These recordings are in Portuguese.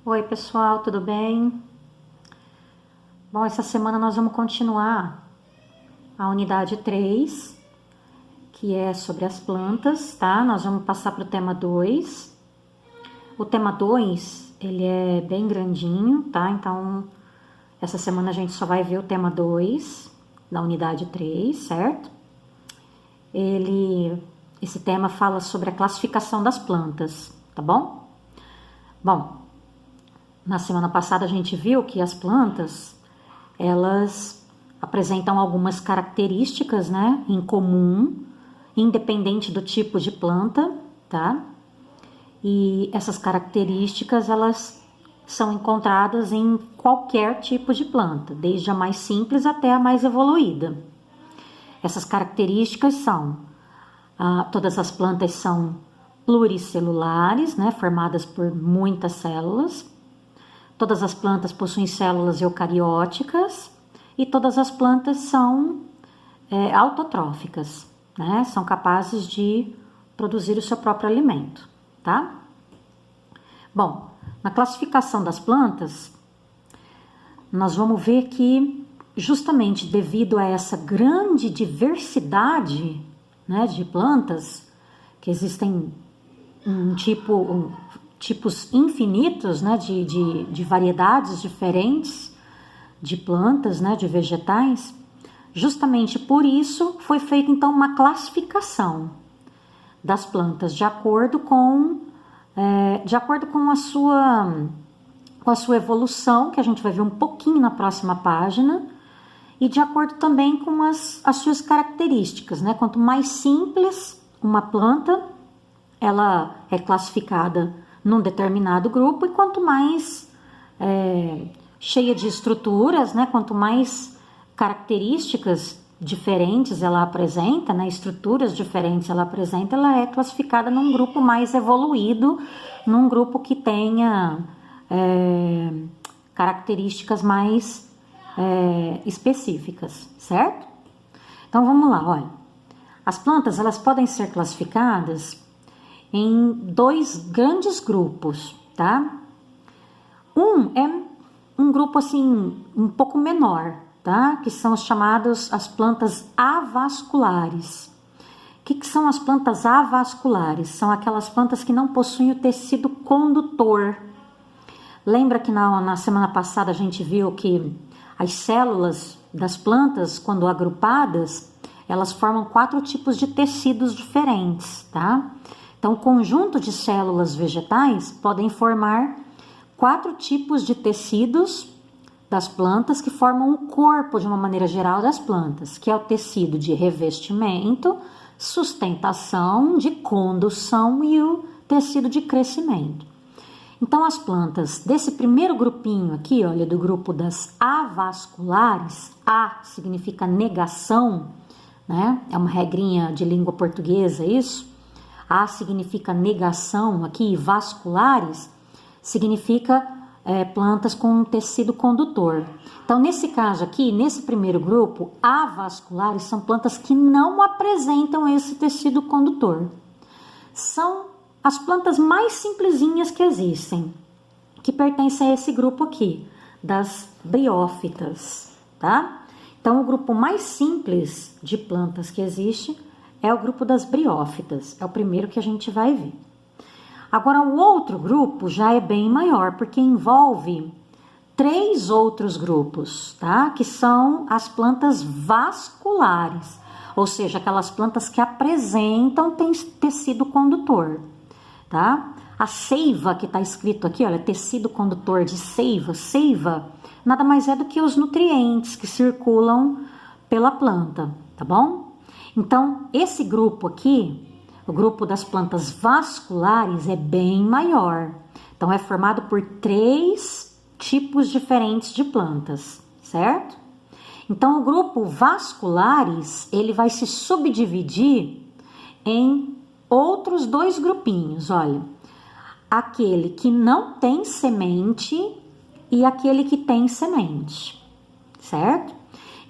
Oi, pessoal, tudo bem? Bom, essa semana nós vamos continuar a unidade 3, que é sobre as plantas, tá? Nós vamos passar para o tema 2. O tema 2, ele é bem grandinho, tá? Então, essa semana a gente só vai ver o tema 2 da unidade 3, certo? Esse tema fala sobre a classificação das plantas, tá bom? Bom, na semana passada a gente viu que as plantas, elas apresentam algumas características, né, em comum, independente do tipo de planta, tá? E essas características, elas são encontradas em qualquer tipo de planta, desde a mais simples até a mais evoluída. Essas características são, todas as plantas são pluricelulares, né, formadas por muitas células. Todas as plantas possuem células eucarióticas e todas as plantas são autotróficas, né? São capazes de produzir o seu próprio alimento, tá? Bom, na classificação das plantas, nós vamos ver que justamente devido a essa grande diversidade, né, de plantas, que existem tipos infinitos, né, de variedades diferentes de plantas, né, de vegetais. Justamente por isso foi feita então uma classificação das plantas de acordo com a sua evolução, que a gente vai ver um pouquinho na próxima página, e de acordo também com as suas características, né? Quanto mais simples uma planta, ela é classificada num determinado grupo, e quanto mais cheia de estruturas, né, quanto mais características diferentes ela apresenta, né, estruturas diferentes ela apresenta, ela é classificada num grupo mais evoluído, num grupo que tenha características mais específicas, certo? Então vamos lá, olha. As plantas, elas podem ser classificadas em dois grandes grupos, tá? Um é um grupo assim um pouco menor, tá? Que são os chamados as plantas avasculares. O que são as plantas avasculares? São aquelas plantas que não possuem o tecido condutor. Lembra que na semana passada a gente viu que as células das plantas, quando agrupadas, elas formam 4 tipos de tecidos diferentes, tá? Então, o conjunto de células vegetais podem formar 4 tipos de tecidos das plantas que formam o corpo, de uma maneira geral, das plantas, que é o tecido de revestimento, sustentação, de condução e o tecido de crescimento. Então, as plantas desse primeiro grupinho aqui, olha, do grupo das avasculares, A significa negação, né? É uma regrinha de língua portuguesa isso. A significa negação aqui, vasculares significa plantas com um tecido condutor. Então, nesse caso aqui, nesse primeiro grupo, avasculares são plantas que não apresentam esse tecido condutor. São as plantas mais simplesinhas que existem, que pertencem a esse grupo aqui, das briófitas, tá? Então, o grupo mais simples de plantas que existe é o grupo das briófitas, é o primeiro que a gente vai ver. Agora, o outro grupo já é bem maior, porque envolve 3 outros grupos, tá? Que são as plantas vasculares, ou seja, aquelas plantas que apresentam tecido condutor, tá? A seiva, que está escrito aqui, olha, tecido condutor de seiva. Seiva nada mais é do que os nutrientes que circulam pela planta, tá bom? Então, esse grupo aqui, o grupo das plantas vasculares, é bem maior. Então, é formado por 3 tipos diferentes de plantas, certo? Então, o grupo vasculares, ele vai se subdividir em outros 2 grupinhos, olha. Aquele que não tem semente e aquele que tem semente, certo?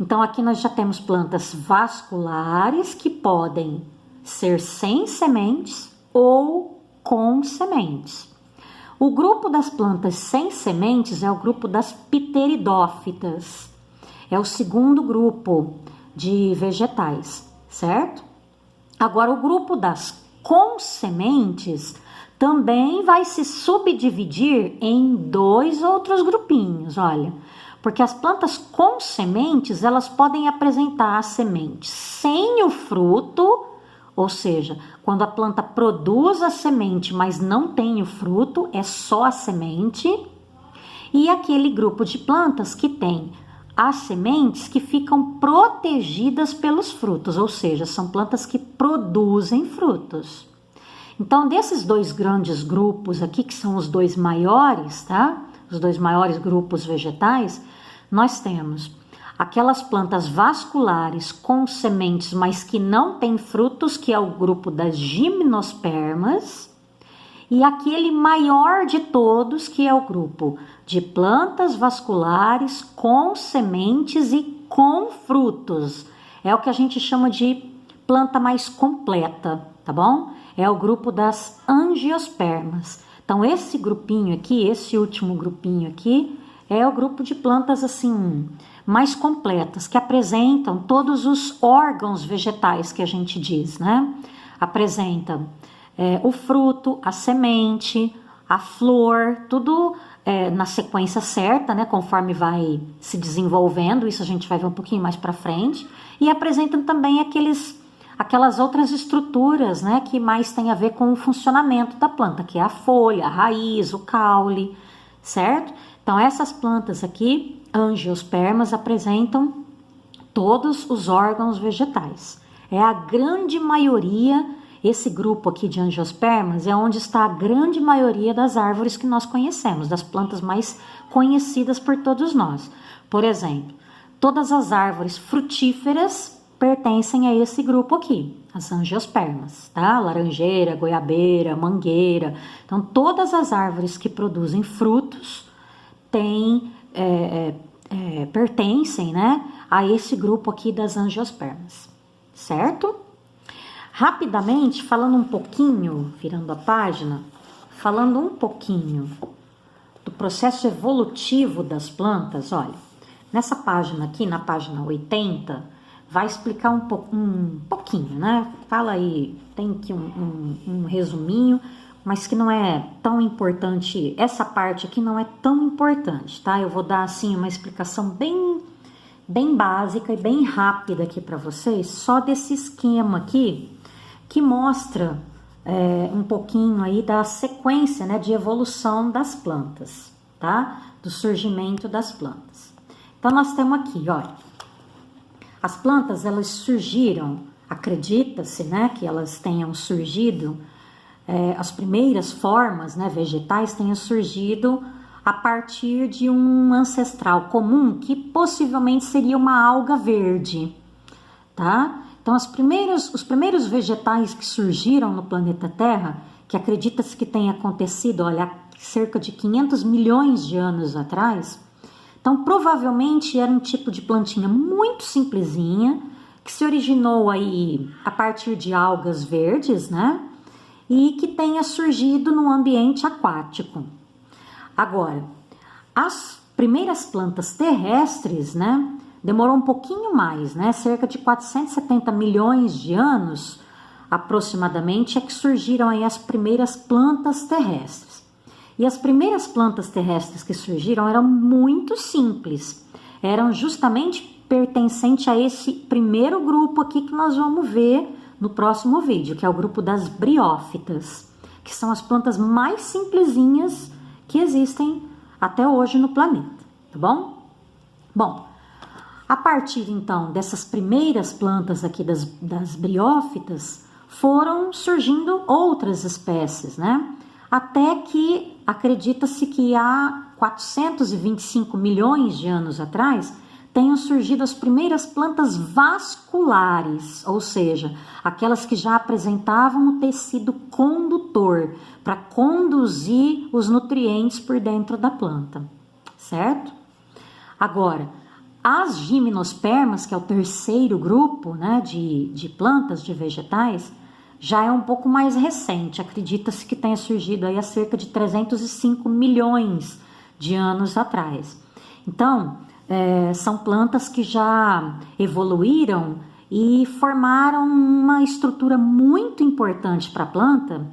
Então, aqui nós já temos plantas vasculares que podem ser sem sementes ou com sementes. O grupo das plantas sem sementes é o grupo das pteridófitas. É o segundo grupo de vegetais, certo? Agora, o grupo das com sementes também vai se subdividir em 2 outros grupinhos, olha. Porque as plantas com sementes, elas podem apresentar a semente sem o fruto, ou seja, quando a planta produz a semente, mas não tem o fruto, é só a semente. E aquele grupo de plantas que tem as sementes que ficam protegidas pelos frutos, ou seja, são plantas que produzem frutos. Então, desses 2 grandes grupos aqui, que são os 2 maiores, tá? Os 2 maiores grupos vegetais, nós temos aquelas plantas vasculares com sementes, mas que não têm frutos, que é o grupo das gimnospermas, e aquele maior de todos, que é o grupo de plantas vasculares com sementes e com frutos. É o que a gente chama de planta mais completa, tá bom? É o grupo das angiospermas. Então, esse grupinho aqui, esse último grupinho aqui, é o grupo de plantas assim mais completas, que apresentam todos os órgãos vegetais que a gente diz, né? Apresenta o fruto, a semente, a flor, tudo na sequência certa, né? Conforme vai se desenvolvendo, isso a gente vai ver um pouquinho mais para frente. E apresentam também aquelas outras estruturas, né? Que mais tem a ver com o funcionamento da planta, que é a folha, a raiz, o caule, certo? Então, essas plantas aqui, angiospermas, apresentam todos os órgãos vegetais. É a grande maioria, esse grupo aqui de angiospermas é onde está a grande maioria das árvores que nós conhecemos, das plantas mais conhecidas por todos nós. Por exemplo, todas as árvores frutíferas pertencem a esse grupo aqui, as angiospermas, tá? Laranjeira, goiabeira, mangueira. Então, todas as árvores que produzem frutos pertencem, né, a esse grupo aqui das angiospermas, certo? Rapidamente, falando um pouquinho, virando a página, falando um pouquinho do processo evolutivo das plantas, olha, nessa página aqui, na página 80, vai explicar um pouquinho, né? Fala aí, tem aqui um resuminho, mas que não é tão importante, essa parte aqui não é tão importante, tá? Eu vou dar, assim, uma explicação bem básica e bem rápida aqui para vocês, só desse esquema aqui, que mostra um pouquinho aí da sequência, né, de evolução das plantas, tá? Do surgimento das plantas. Então, nós temos aqui, olha, as plantas, elas surgiram, acredita-se, né, que elas tenham surgido, as primeiras formas, né, vegetais tenham surgido a partir de um ancestral comum que possivelmente seria uma alga verde, tá? Então, os primeiros vegetais que surgiram no planeta Terra, que acredita-se que tenha acontecido, olha, há cerca de 500 milhões de anos atrás, então provavelmente era um tipo de plantinha muito simplesinha, que se originou aí a partir de algas verdes, né? E que tenha surgido no ambiente aquático. Agora, as primeiras plantas terrestres, né, demorou um pouquinho mais, né, cerca de 470 milhões de anos, aproximadamente, é que surgiram aí as primeiras plantas terrestres. E as primeiras plantas terrestres que surgiram eram muito simples, eram justamente pertencentes a esse primeiro grupo aqui que nós vamos ver no próximo vídeo, que é o grupo das briófitas, que são as plantas mais simplesinhas que existem até hoje no planeta, tá bom? Bom, a partir então dessas primeiras plantas aqui das briófitas, foram surgindo outras espécies, né? Até que acredita-se que há 425 milhões de anos atrás, tenham surgido as primeiras plantas vasculares, ou seja, aquelas que já apresentavam o tecido condutor para conduzir os nutrientes por dentro da planta, certo? Agora, as gimnospermas, que é o terceiro grupo, né, de plantas, de vegetais, já é um pouco mais recente. Acredita-se que tenha surgido aí há cerca de 305 milhões de anos atrás. Então, são plantas que já evoluíram e formaram uma estrutura muito importante para a planta,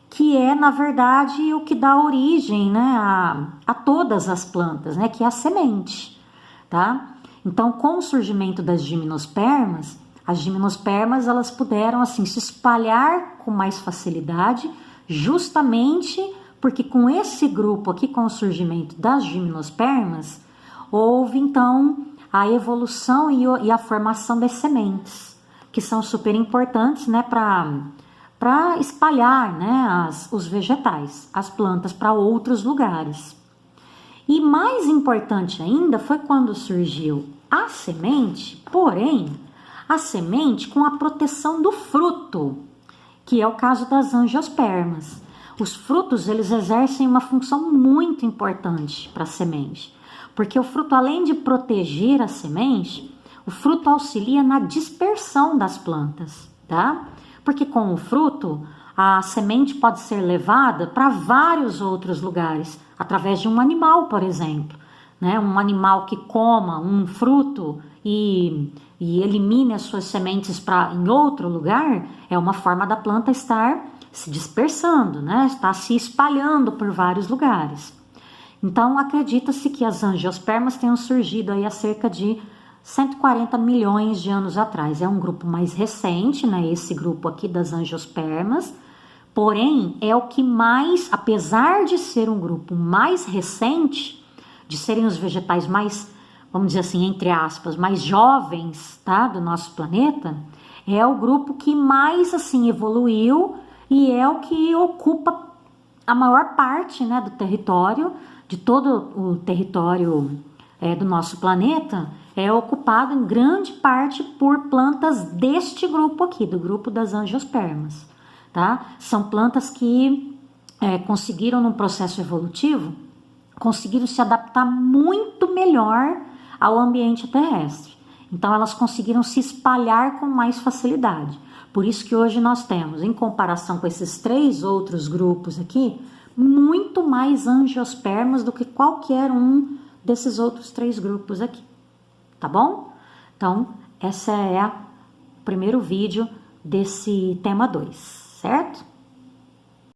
que é, na verdade, o que dá origem, né, a todas as plantas, né, que é a semente, tá? Então, com o surgimento das gimnospermas, as gimnospermas elas puderam assim se espalhar com mais facilidade, justamente porque com esse grupo aqui, com o surgimento das gimnospermas, houve então a evolução e a formação das sementes, que são super importantes, né, para espalhar, né, os vegetais, as plantas para outros lugares. E mais importante ainda foi quando surgiu a semente, porém, a semente com a proteção do fruto, que é o caso das angiospermas. Os frutos, eles exercem uma função muito importante para a semente, porque o fruto, além de proteger a semente, o fruto auxilia na dispersão das plantas, tá? Porque com o fruto, a semente pode ser levada para vários outros lugares, através de um animal, por exemplo, né? Um animal que coma um fruto e elimine as suas sementes em outro lugar, é uma forma da planta estar se dispersando, né? Está se espalhando por vários lugares. Então, acredita-se que as angiospermas tenham surgido aí há cerca de 140 milhões de anos atrás. É um grupo mais recente, né? Esse grupo aqui das angiospermas. Porém, é o que mais, apesar de ser um grupo mais recente, de serem os vegetais mais, vamos dizer assim, entre aspas, mais jovens, tá, do nosso planeta, é o grupo que mais, assim, evoluiu e é o que ocupa a maior parte, né, do território, de todo o território do nosso planeta, é ocupado em grande parte por plantas deste grupo aqui, do grupo das angiospermas, tá? São plantas que conseguiram, num processo evolutivo, conseguiram se adaptar muito melhor ao ambiente terrestre. Então, elas conseguiram se espalhar com mais facilidade. Por isso que hoje nós temos, em comparação com esses 3 outros grupos aqui, muito mais angiospermas do que qualquer um desses outros 3 grupos aqui. Tá bom? Então, esse é o primeiro vídeo desse tema 2, certo?